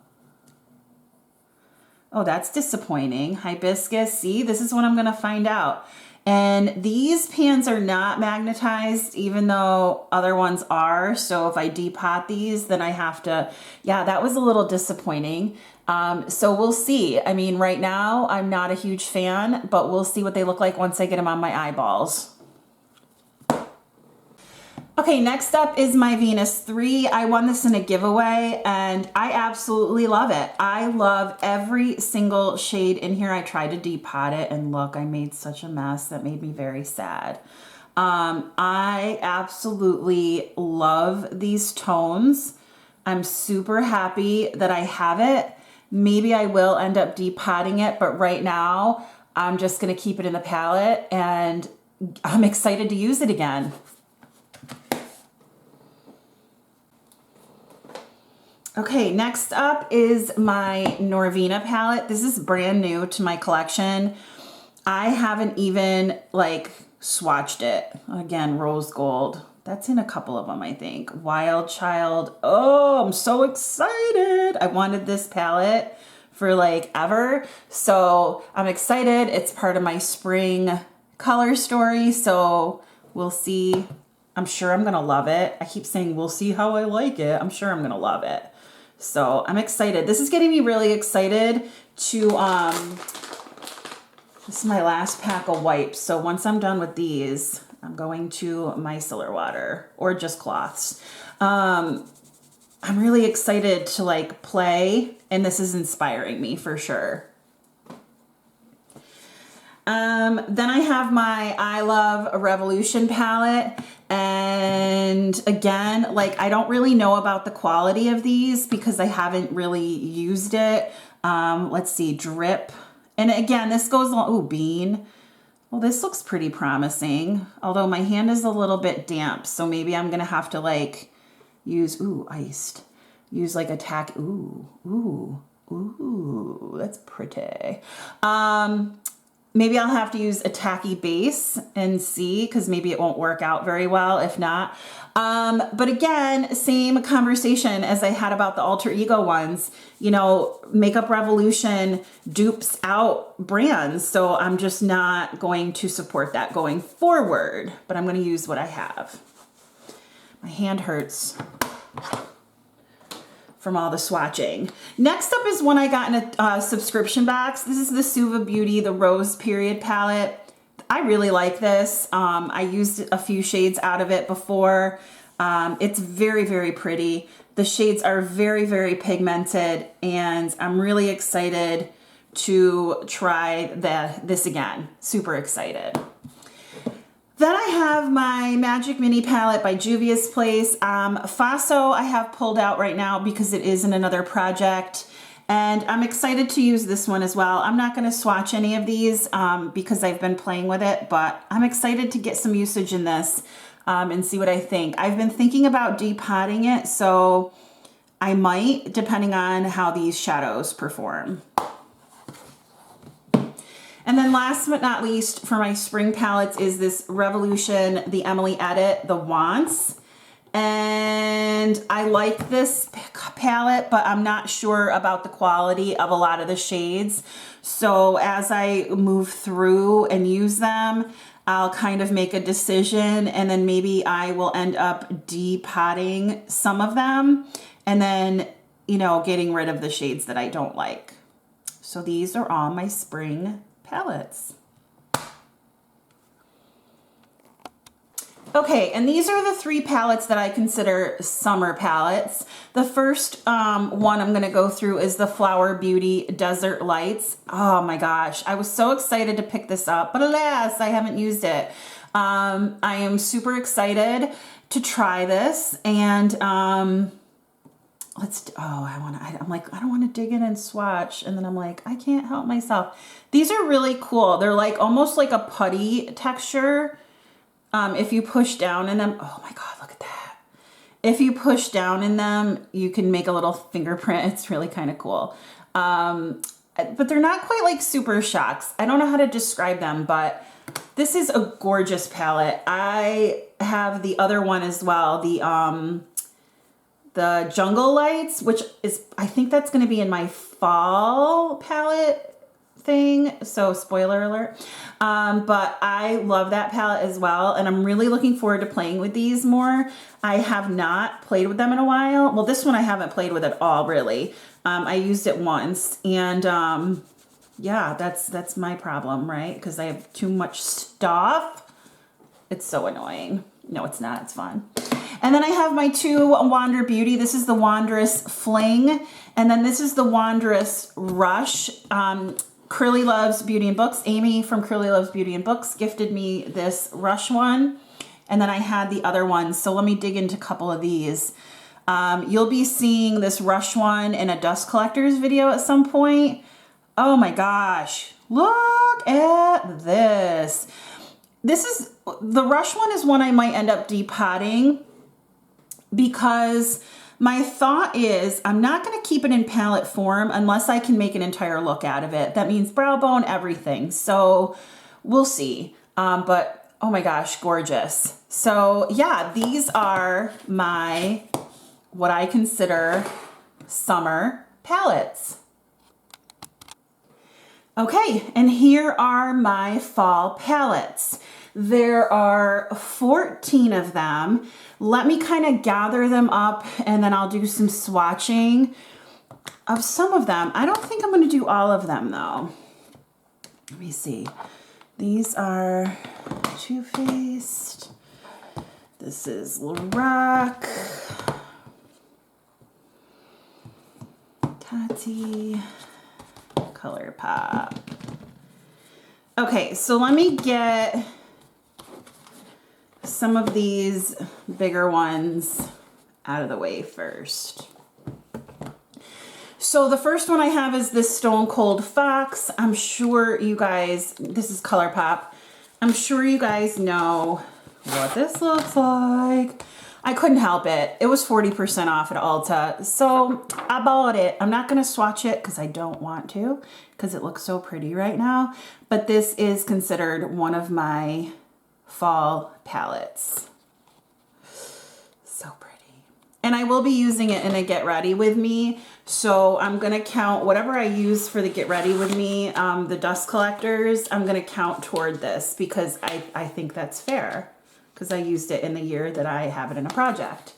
Oh, that's disappointing. Hibiscus. See, this is what I'm gonna find out. And these pans are not magnetized, even though other ones are. So if I depot these, then I have to, yeah, that was a little disappointing. So we'll see. I mean, right now, I'm not a huge fan, but we'll see what they look like once I get them on my eyeballs. Okay, next up is my Venus 3. I won this in a giveaway, and I absolutely love it. I love every single shade in here. I tried to depot it, and look, I made such a mess. That made me very sad. I absolutely love these tones. I'm super happy that I have it. Maybe I will end up depotting it, but right now, I'm just gonna keep it in the palette, and I'm excited to use it again. Okay, next up is my Norvina palette. This is brand new to my collection. I haven't even like swatched it. Again, rose gold. That's in a couple of them, I think. Wild Child. Oh, I'm so excited. I wanted this palette for like ever. So I'm excited. It's part of my spring color story. So we'll see. I'm sure I'm gonna love it. I keep saying, we'll see how I like it. I'm sure I'm gonna love it. So I'm excited. This is getting me really excited to, this is my last pack of wipes. So once I'm done with these, I'm going to micellar water or just cloths. I'm really excited to like play, and this is inspiring me for sure. Then I have my I Love Revolution palette. And again, like I don't really know about the quality of these because I haven't really used it. Let's see, Drip. And again, this goes along, ooh, Bean. Well, this looks pretty promising, although my hand is a little bit damp. So maybe I'm going to have to like use, ooh, iced. Use like a tack, ooh, that's pretty. Maybe I'll have to use a tacky base and see, because maybe it won't work out very well if not. But again, same conversation as I had about the alter ego ones. You know, Makeup Revolution dupes out brands, so I'm just not going to support that going forward, but I'm going to use what I have. My hand hurts from all the swatching. Next up is one I got in a subscription box. This is the Suva Beauty, the Rose Period palette. I really like this. I used a few shades out of it before. It's very, very pretty. The shades are very, very pigmented, and I'm really excited to try this again. Super excited. Then I have my Magic Mini palette by Juvia's Place. Faso I have pulled out right now because it is in another project, and I'm excited to use this one as well. I'm not going to swatch any of these because I've been playing with it, but I'm excited to get some usage in this and see what I think. I've been thinking about depotting it, so I might, depending on how these shadows perform. And then last but not least for my spring palettes is this Revolution, the Emily Edit, the Wants. And I like this palette, but I'm not sure about the quality of a lot of the shades. So as I move through and use them, I'll kind of make a decision, and then maybe I will end up depotting some of them and then, you know, getting rid of the shades that I don't like. So these are all my spring palettes. Okay, and these are the three palettes that I consider summer palettes. The first one I'm gonna go through is the Flower Beauty Desert Lights. Oh my gosh, I was so excited to pick this up, but alas, I haven't used it. I am super excited to try this, and I'm like, I don't want to dig in and swatch. And then I'm like, I can't help myself. These are really cool. They're like almost like a putty texture. If you push down in them, oh my God, look at that. If you push down in them, you can make a little fingerprint. It's really kind of cool. But they're not quite like Super Shocks. I don't know how to describe them, but this is a gorgeous palette. I have the other one as well. The Jungle Lights, which is, I think that's going to be in my fall palette thing. So spoiler alert. But I love that palette as well. And I'm really looking forward to playing with these more. I have not played with them in a while. Well, this one I haven't played with at all, really. I used it once, and yeah, that's my problem, right? Because I have too much stuff. It's so annoying. No, it's not. It's fun. And then I have my two Wander Beauty. This is the Wondrous Fling, and then this is the Wondrous Rush. Curly Loves Beauty and Books. Amy from Curly Loves Beauty and Books gifted me this Rush one, and then I had the other one. So let me dig into a couple of these. You'll be seeing this Rush one in a Dust Collectors video at some point. Oh my gosh, look at this. The Rush one is one I might end up depotting, because my thought is I'm not going to keep it in palette form unless I can make an entire look out of it. That means brow bone, everything. So we'll see. But oh my gosh, gorgeous. So yeah, these are my, what I consider summer palettes. Okay, and here are my fall palettes. There are 14 of them. Let me kind of gather them up, and then I'll do some swatching of some of them. I don't think I'm going to do all of them though. Let me see. These are Too Faced. This is Lorac. Tati. ColourPop. Okay, so let me get some of these bigger ones out of the way first. So the first one I have is this Stone Cold Fox. I'm sure you guys, this is ColourPop. I'm sure you guys know what this looks like. I couldn't help it. It was 40% off at Ulta, so I bought it. I'm not gonna swatch it because I don't want to, because it looks so pretty right now. But this is considered one of my fall palettes. So pretty. And I will be using it in a Get Ready With Me. So I'm gonna count whatever I use for the Get Ready With Me, the dust collectors, I'm gonna count toward this because I think that's fair, because I used it in the year that I have it in a project.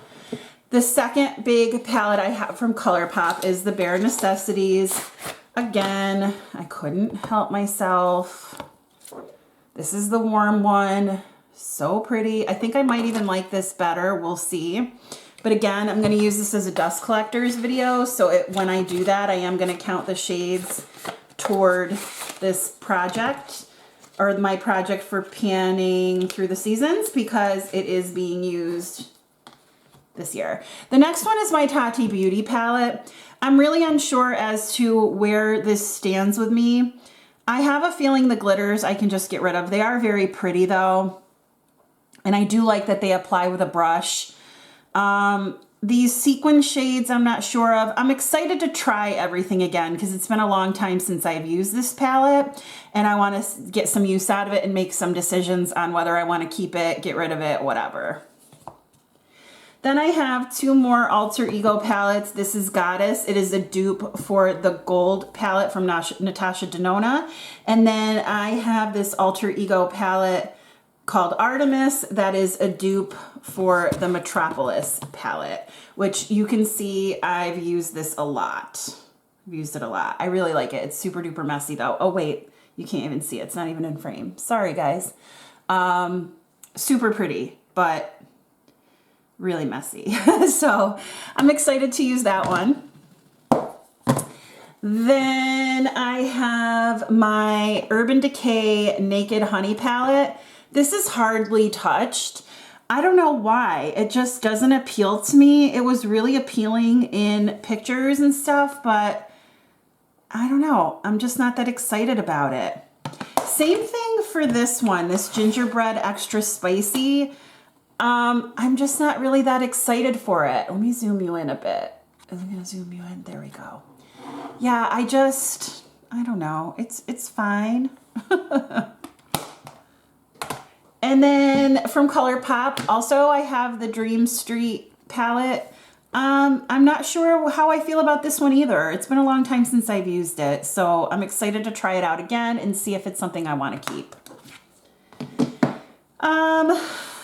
The second big palette I have from ColourPop is the Bare Necessities. Again, I couldn't help myself. This is the warm one. So pretty. I think I might even like this better. We'll see. But again, I'm going to use this as a dust collectors video. So when I do that, I am going to count the shades toward this project, or my project for panning through the seasons, because it is being used this year. The next one is my Tati Beauty palette. I'm really unsure as to where this stands with me. I have a feeling the glitters I can just get rid of. They are very pretty though. And I do like that they apply with a brush. These sequin shades I'm not sure of. I'm excited to try everything again because it's been a long time since I've used this palette and I want to get some use out of it and make some decisions on whether I want to keep it, get rid of it, whatever. Then I have two more Alter Ego palettes. This is Goddess. It is a dupe for the gold palette from Natasha Denona. And then I have this Alter Ego palette called Artemis that is a dupe for the Metropolis palette, which you can see I've used this a lot. I've used it a lot. I really like it. It's super duper messy though. Oh wait, you can't even see it. It's not even in frame. Sorry guys. Super pretty, but really messy. So I'm excited to use that one. Then I have my Urban Decay Naked Honey palette. This is hardly touched. I don't know why. It just doesn't appeal to me. It was really appealing in pictures and stuff, but I don't know. I'm just not that excited about it. Same thing for this one, this Gingerbread Extra Spicy. I'm just not really that excited for it. Let me zoom you in a bit. I'm gonna zoom you in. There we go. Yeah, I don't know. It's fine. And then from ColourPop, also I have the Dream Street palette. I'm not sure how I feel about this one either. It's been a long time since I've used it, so I'm excited to try it out again and see if it's something I want to keep.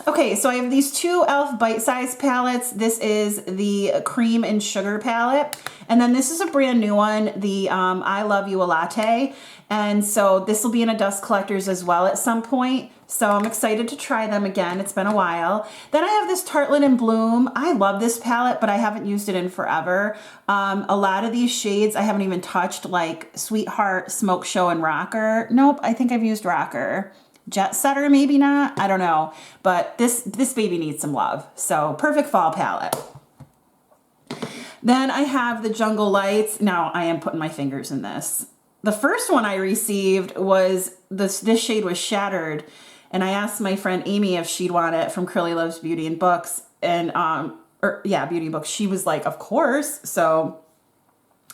Okay, so I have these two e.l.f. bite-size palettes. This is the Cream and Sugar palette. And then this is a brand new one, the I Love You a Latte. And so this will be in a dust collectors as well at some point. So I'm excited to try them again. It's been a while. Then I have this Tartlet and Bloom. I love this palette, but I haven't used it in forever. A lot of these shades I haven't even touched, like Sweetheart, Smoke Show, and Rocker. Nope, I think I've used Rocker. Jet Setter, maybe not, I don't know. But this baby needs some love. So perfect fall palette. Then I have the Jungle Lights. Now I am putting my fingers in this. The first one I received was, this shade was Shattered. And I asked my friend Amy if she'd want it from Curly Loves Beauty and Books. And, Beauty and Books. She was like, of course. So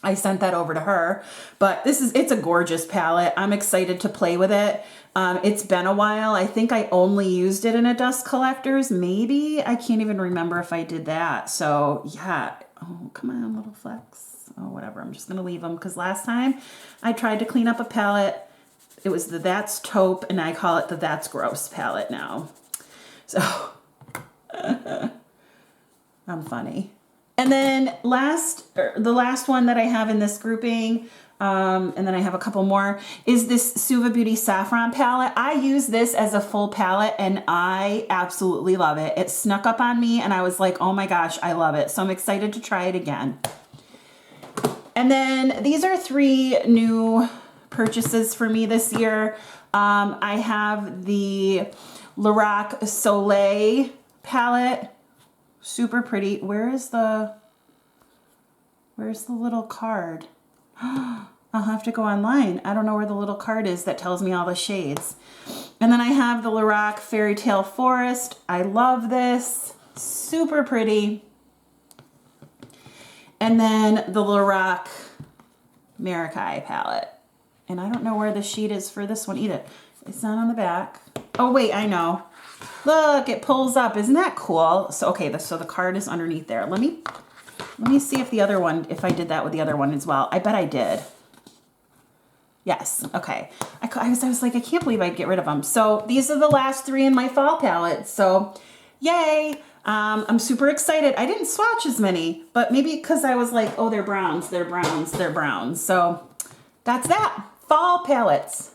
I sent that over to her. But it's a gorgeous palette. I'm excited to play with it. It's been a while. I think I only used it in a dust collectors. Maybe. I can't even remember if I did that. So yeah. Oh, come on, little flecks. Oh, whatever. I'm just going to leave them because last time I tried to clean up a palette. It was the That's Taupe, and I call it the That's Gross palette now. So I'm funny. And then the last one that I have in this grouping, and then I have a couple more, is this Suva Beauty Saffron palette. I use this as a full palette and I absolutely love it. It snuck up on me and I was like, oh my gosh, I love it. So I'm excited to try it again. And then these are three new purchases for me this year. I have the Lorac Soleil palette. Super pretty. Where's the little card? I'll have to go online. I don't know where the little card is that tells me all the shades. And then I have the Lorac Fairy Tale Forest. I love this. Super pretty. And then the Lorac Maracai palette. And I don't know where the sheet is for this one either. It's not on the back. Oh, wait, I know. Look, it pulls up. Isn't that cool? So, okay, so the card is underneath there. Let me see if the other one, if I did that with the other one as well. I bet I did. Yes, okay. I was like, I can't believe I'd get rid of them. So these are the last 3 in my fall palette. So yay. I'm super excited. I didn't swatch as many, but maybe because I was like, oh, they're browns, they're browns, they're browns. So that's that. Fall palettes.